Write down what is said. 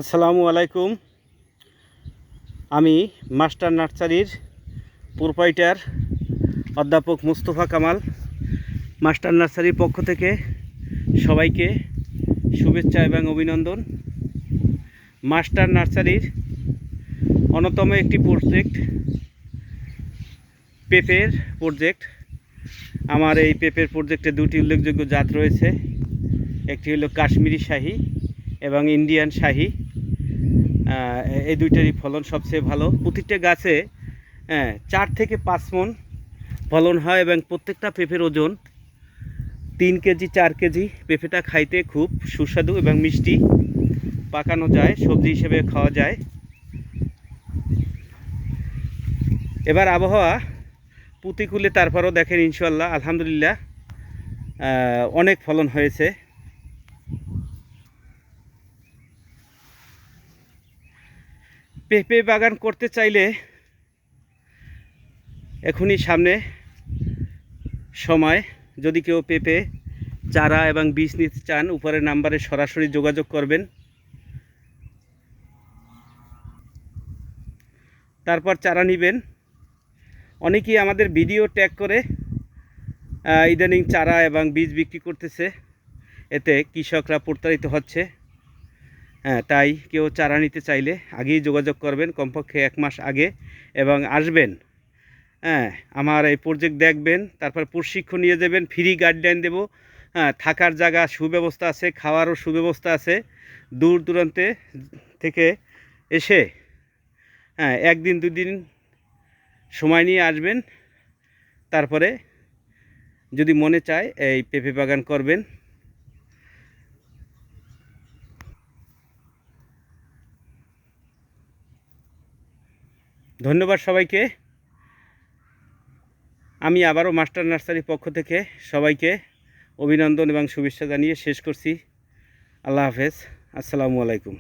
আসসালামু আলাইকুম। আমি মাস্টার নার্সারির প্রোপাইটার অধ্যাপক মুস্তফা কামাল। মাস্টার নার্সারির পক্ষ থেকে সবাইকে শুভেচ্ছা এবং অভিনন্দন। মাস্টার নার্সারির অন্যতম একটি প্রজেক্ট পেঁপের প্রজেক্ট। আমার এই পেঁপের প্রজেক্টে দুটি উল্লেখযোগ্য জাত রয়েছে। একটি হলো কাশ্মীরি শাহী এবং ইন্ডিয়ান শাহী। এই দুইটারই ফলন সবচেয়ে ভালো। প্রতিটা গাছে 4 থেকে 5 মণ ফলন হয় এবং প্রত্যেকটা পেঁপের ওজন 3 কেজি 4 কেজি। পেঁপেটা খাইতে খুব সুস্বাদু এবং মিষ্টি, পাকানো যায়, সবজি হিসেবে খাওয়া যায়। এবার আবহাওয়া প্রতিকূলে, তারপরও দেখেন ইনশাআল্লাহ আলহামদুলিল্লাহ অনেক ফলন হয়েছে। পেঁপে বাগান করতে চাইলে এখনই সামনে সময়। যদি কেউ পেঁপে চারা এবং বীজ নিতে চান, উপরের নাম্বারে সরাসরি যোগাযোগ করবেন। তারপর চারা নেবেন। অনেকেই আমাদের ভিডিও ট্যাগ করে ইদানিং চারা এবং বীজ বিক্রি করতেছে, এতে কৃষকরা প্রতারিত হচ্ছে। তাই কেউ চারা নিতে চাইলে আগেই যোগাযোগ করবেন, কমপক্ষে 1 মাস আগে, এবং আসবেন। আমার এই প্রজেক্ট দেখবেন, তারপর প্রশিক্ষণ নিয়ে যাবেন, ফ্রি গাইডলাইন দেব। থাকার জায়গা সুব্যবস্থা আছে, খাওয়ারও সুব্যবস্থা আছে। দূর দূরান্তে থেকে এসে 1 দিন 2 দিন সময় নিয়ে আসবেন। তারপরে যদি মনে চায় এই পেঁপে বাগান করবেন। ধন্যবাদ সবাইকে। আমি আবারও মাস্টার নার্সারির পক্ষ থেকে সবাইকে অভিনন্দন এবং শুভেচ্ছা জানিয়ে শেষ করছি। আল্লাহ হাফেজ। আসসালামু আলাইকুম।